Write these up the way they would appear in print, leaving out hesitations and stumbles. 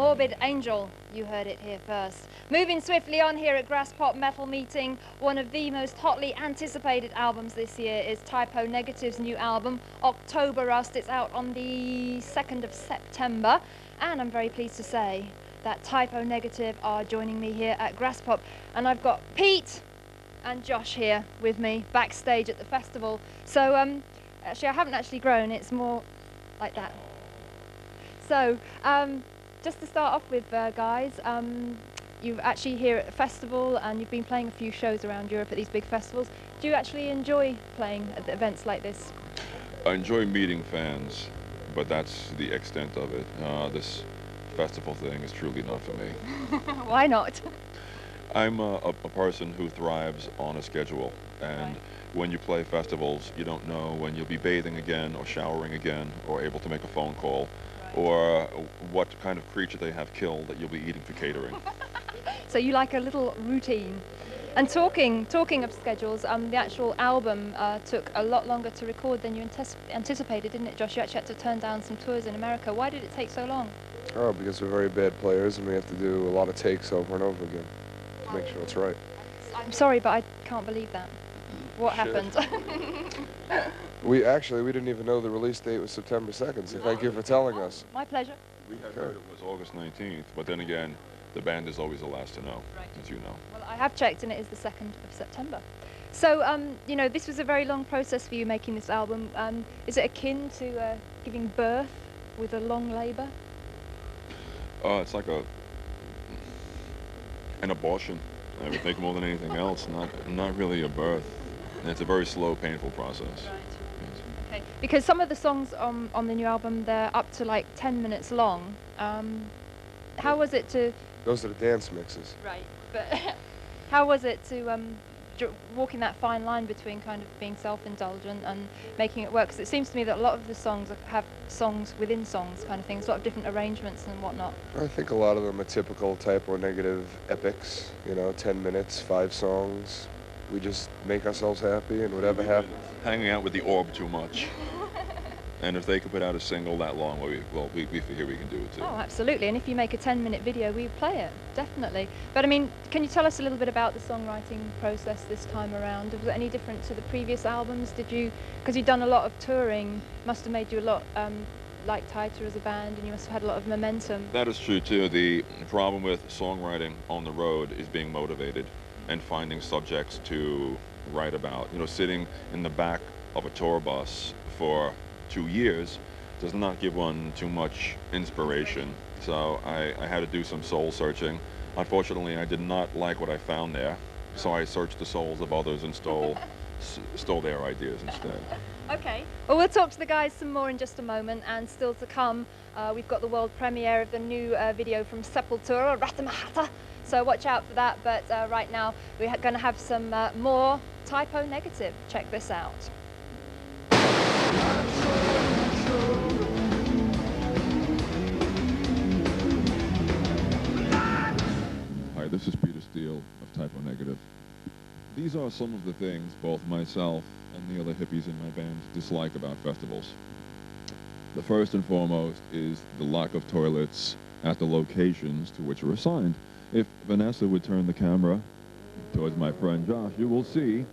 Morbid Angel, you heard it here first. Moving swiftly on here at Grass Pop Metal Meeting, one of the most hotly anticipated albums this year is Typo Negative's new album, October Rust. It's out on the 2nd of September, and I'm very pleased to say that Typo Negative are joining me here at Grass Pop, and I've got Pete and Josh here with me backstage at the festival. So actually I haven't actually grown, it's more like that. So just to start off with, guys, you're actually here at a festival and you've been playing a few shows around Europe at these big festivals. Do you actually enjoy playing at events like this? I enjoy meeting fans, but that's the extent of it. This festival thing is truly not for me. Why not? I'm a person who thrives on a schedule, and when you play festivals, you don't know when you'll be bathing again or showering again or able to make a phone call. Or what kind of creature they have killed that you'll be eating for catering. So you like a little routine. And talking of schedules, the actual album took a lot longer to record than you anticipated, didn't it, Josh? You actually had to turn down some tours in America. Why did it take so long? Oh, because we're very bad players and we have to do a lot of takes over and over again to make sure it's right. I'm sorry, but I can't believe that. What happened? We didn't even know the release date was September 2nd, so thank you for telling us. My pleasure. We had heard it was August 19th, but then again, the band is always the last to know, as you know. Well, I have checked and it is the 2nd of September. So, you know, this was a very long process for you making this album. Is it akin to giving birth with a long labor? It's like an abortion. I would think more than anything else, not really a birth. And it's a very slow, painful process. Right. Yes. Okay. Because some of the songs on the new album, they're up to like 10 minutes long. How was it to... Those are the dance mixes. Right. But how was it to walking that fine line between kind of being self-indulgent and making it work? Because it seems to me that a lot of the songs have songs within songs kind of things, a lot of different arrangements and whatnot. I think a lot of them are typical Typo Negative epics, you know, 10 minutes, 5 songs. We just make ourselves happy and whatever happens. Hanging out with the orb too much. And if they could put out a single that long, we figure we can do it too. Oh, absolutely. And if you make a 10-minute video, we play it, definitely. But I mean, can you tell us a little bit about the songwriting process this time around? Was it any different to the previous albums? Did you, because you've done a lot of touring, must have made you a lot like tighter as a band, and you must have had a lot of momentum. That is true too. The problem with songwriting on the road is being motivated and finding subjects to write about. You know, sitting in the back of a tour bus for 2 years does not give one too much inspiration. So I had to do some soul searching. Unfortunately, I did not like what I found there, so I searched the souls of others and stole their ideas instead. Okay. Well, we'll talk to the guys some more in just a moment, and still to come, we've got the world premiere of the new video from Sepultura, Ratamahata. So watch out for that, but right now we're going to have some more Typo Negative. Check this out. Hi, this is Steele of Typo Negative. These are some of the things both myself and the other hippies in my band dislike about festivals. The first and foremost is the lack of toilets at the locations to which we're assigned. If Vanessa would turn the camera towards my friend Josh, you will see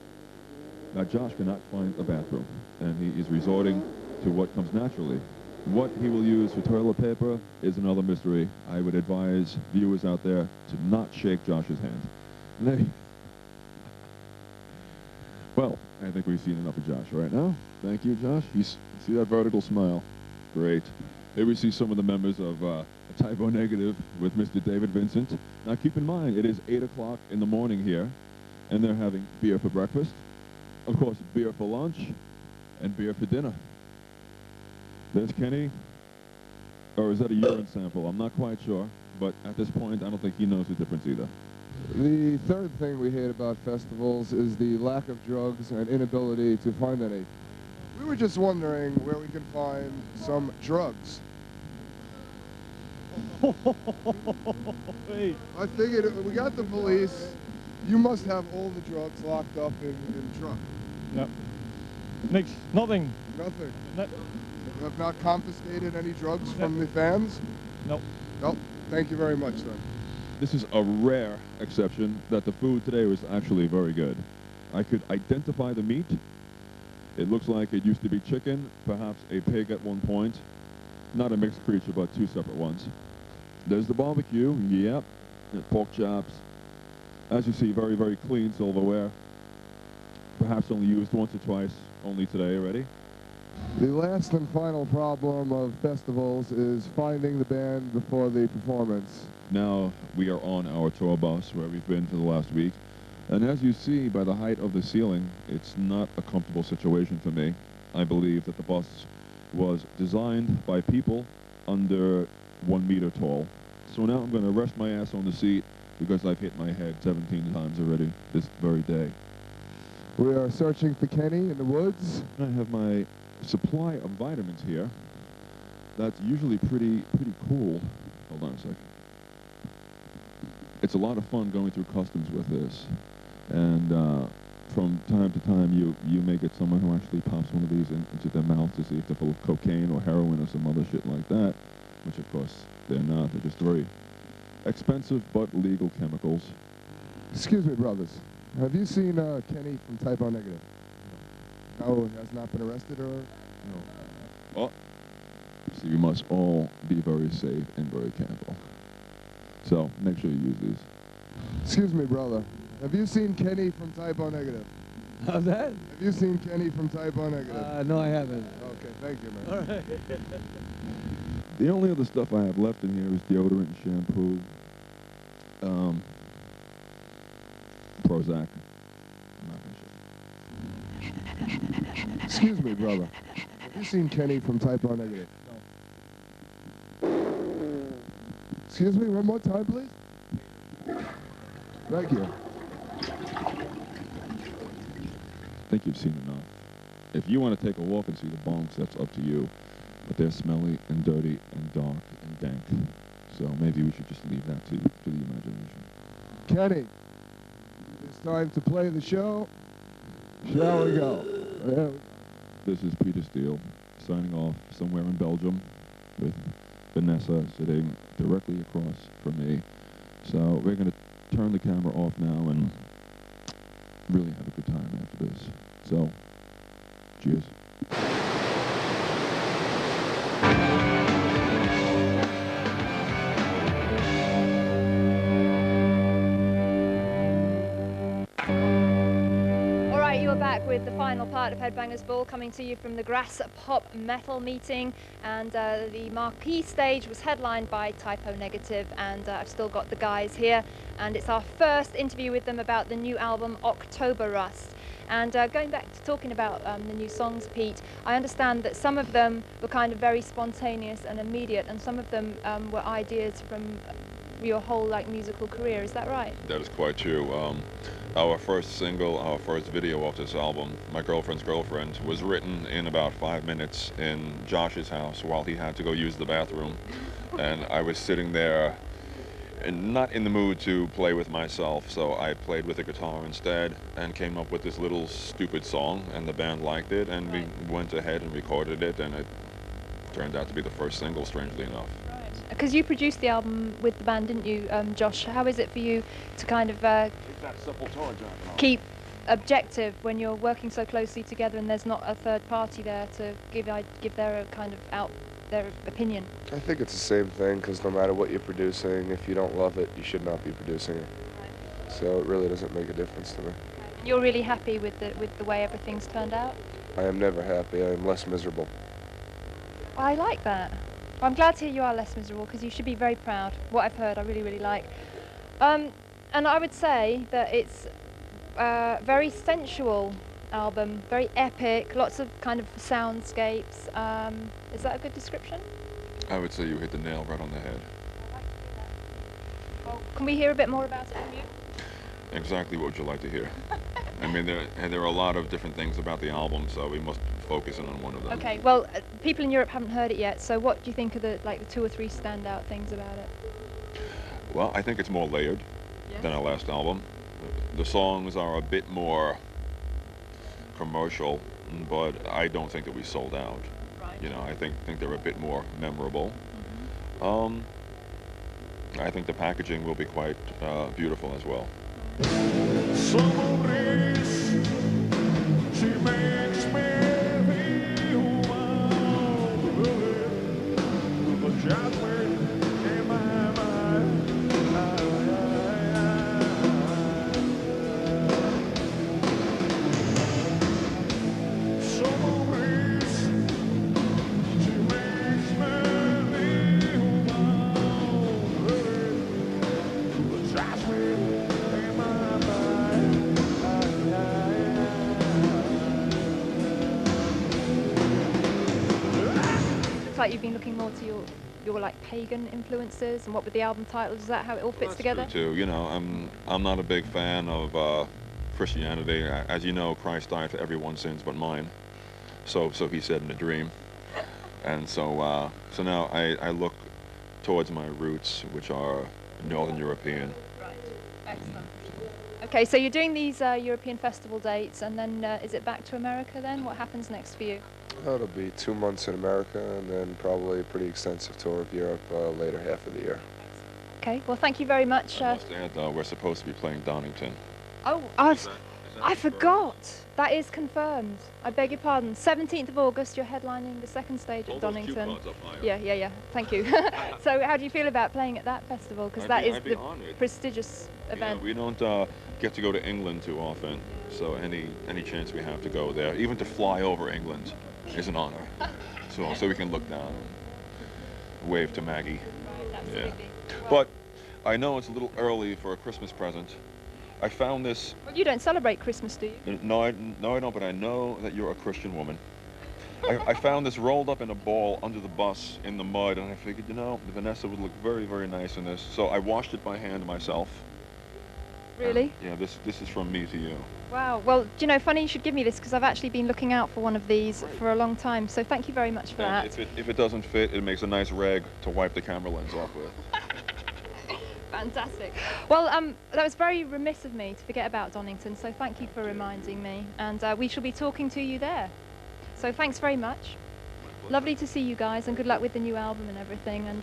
that Josh cannot find a bathroom, and he is resorting to what comes naturally. What he will use for toilet paper is another mystery. I would advise viewers out there to not shake Josh's hand. Well, I think we've seen enough of Josh right now. Thank you, Josh. See that vertical smile? Great. Here we see some of the members of Typo Negative with Mr. David Vincent. Now keep in mind, it is 8 o'clock in the morning here, and they're having beer for breakfast, of course beer for lunch, and beer for dinner. There's Kenny, or is that a urine sample? I'm not quite sure, but at this point I don't think he knows the difference either. The third thing we hate about festivals is the lack of drugs and inability to find any. We were just wondering where we can find some drugs. Hey. I figured we got the police. You must have all the drugs locked up in the truck. Yep. Nick, nothing. Nothing. No. You have not confiscated any drugs from the fans? Nope. Nope. Thank you very much, then. This is a rare exception that the food today was actually very good. I could identify the meat. It looks like it used to be chicken, perhaps a pig at one point. Not a mixed creature, but two separate ones. There's the barbecue, yep, and pork chops. As you see, very, very clean silverware. Perhaps only used once or twice, only today already. The last and final problem of festivals is finding the band before the performance. Now we are on our tour bus where we've been for the last week. And as you see by the height of the ceiling, it's not a comfortable situation for me. I believe that the bus was designed by people under 1 meter tall. So now I'm going to rest my ass on the seat because I've hit my head 17 times already this very day. We are searching for Kenny in the woods. I have my supply of vitamins here. That's usually pretty cool. Hold on a sec. It's a lot of fun going through customs with this. And from time to time, you may get someone who actually pops one of these into their mouth to see if they're full of cocaine or heroin or some other shit like that, which of course they're not. They're just very expensive but legal chemicals. Excuse me, brothers. Have you seen Kenny from Type O Negative? No, has not been arrested or? No. Oh, so you must all be very safe and very careful. So make sure you use these. Excuse me, brother. Have you seen Kenny from Type O Negative? How's that? Have you seen Kenny from Type O Negative? No, I haven't. Okay, thank you, man. All right. The only other stuff I have left in here is deodorant and shampoo, Prozac. I'm not gonna show you. Excuse me, brother. Have you seen Kenny from Type O Negative? No. Excuse me, one more time, please. Thank you. I think you've seen enough. If you want to take a walk and see the bunks, that's up to you. But they're smelly and dirty and dark and dank. So maybe we should just leave that to the imagination. Kenny, it's time to play the show. Shall we go? Yeah. This is Peter Steele signing off somewhere in Belgium with Vanessa sitting directly across from me. So we're going to turn the camera off now and really have a good time after this. So, cheers. Back with the final part of Headbangers Ball, coming to you from the Grass Pop Metal meeting, and the marquee stage was headlined by Type O Negative, and I've still got the guys here, and it's our first interview with them about the new album October Rust. And going back to talking about the new songs, Pete, I understand that some of them were kind of very spontaneous and immediate, and some of them were ideas from your whole musical career. Is that right? That is quite true. Our first single, our first video off this album, My Girlfriend's Girlfriend, was written in about 5 minutes in Josh's house while he had to go use the bathroom. And I was sitting there and not in the mood to play with myself, so I played with the guitar instead and came up with this little stupid song, and the band liked it, and we went ahead and recorded it, and it turned out to be the first single, strangely enough. Because you produced the album with the band, didn't you, Josh? How is it for you to kind of keep objective when you're working so closely together and there's not a third party there to give their kind of out their opinion? I think it's the same thing, because no matter what you're producing, if you don't love it, you should not be producing it. So it really doesn't make a difference to me. You're really happy with the way everything's turned out? I am never happy. I am less miserable. I like that. I'm glad to hear you are less miserable, because you should be very proud. What I've heard, I really, really like. And I would say that it's a very sensual album, very epic, lots of kind of soundscapes. Is that a good description? I would say you hit the nail right on the head. I'd like to hear that. Well, can we hear a bit more about it from you? Exactly what would you like to hear? I mean, there are a lot of different things about the album, so we must focus in on one of them. Okay, well, people in Europe haven't heard it yet, so what do you think are the 2 or 3 standout things about it? Well, I think it's more layered than our last album. The songs are a bit more commercial, but I don't think that we sold out. Right. You know, I think they're a bit more memorable. I think the packaging will be quite beautiful as well. Summer breeze, she makes me feel warm. The jasmine in my mind. Summer breeze, she makes me feel warm. The jasmine in my mind. Looks like you've been looking more to your like pagan influences, and what with the album title, is that how it all fits together? That's true too. You know, I'm not a big fan of Christianity. As you know, Christ died for everyone's sins but mine. So he said in a dream. And so now I look towards my roots, which are Northern European. Right. Excellent. Okay, so you're doing these European festival dates, and then is it back to America then? What happens next for you? It'll be 2 months in America and then probably a pretty extensive tour of Europe later half of the year. Okay, well, thank you very much. I must add, though, we're supposed to be playing Donington. Oh, I forgot. That is confirmed. I beg your pardon. 17th of August, you're headlining the second stage at Donington. Yeah. Thank you. So how do you feel about playing at that festival? Because that is the prestigious event. Yeah, we don't get to go to England too often, so any chance we have to go there, even to fly over England, is an honor. So we can look down and wave to Maggie. Right, absolutely. Yeah. But I know it's a little early for a Christmas present. I found this. Well, you don't celebrate Christmas, do you? No, I don't. But I know that you're a Christian woman. I found this rolled up in a ball under the bus in the mud, and I figured, you know, Vanessa would look very, very nice in this. So I washed it by hand myself. Really? Yeah. This is from me to you. Wow. Well, do you know, funny you should give me this, because I've actually been looking out for one of these for a long time. So thank you very much for And that. if it doesn't fit, it makes a nice rag to wipe the camera lens off with. Fantastic. Well, that was very remiss of me to forget about Donington, so thank you for reminding me. And we shall be talking to you there. So thanks very much. Lovely to see you guys, and good luck with the new album and everything. And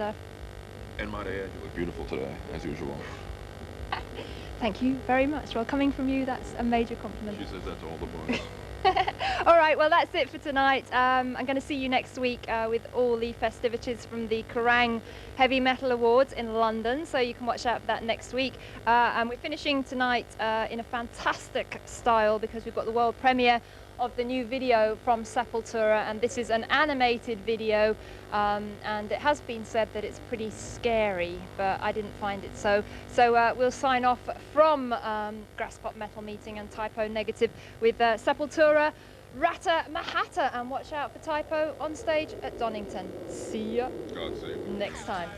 might I add, you look beautiful today, as usual. thank you very much. Well, coming from you, that's a major compliment. She says that to all the boys. All right, well, that's it for tonight. I'm going to see you next week with all the festivities from the Kerrang! Heavy Metal Awards in London, so you can watch out for that next week. And we're finishing tonight in a fantastic style, because we've got the world premiere of the new video from Sepultura, and this is an animated video, and it has been said that it's pretty scary, but I didn't find it so. So we'll sign off from Grasspop Metal Meeting and Typo Negative with Sepultura, Rata Mahata, and watch out for Typo on stage at Donington. See ya God save you. next time.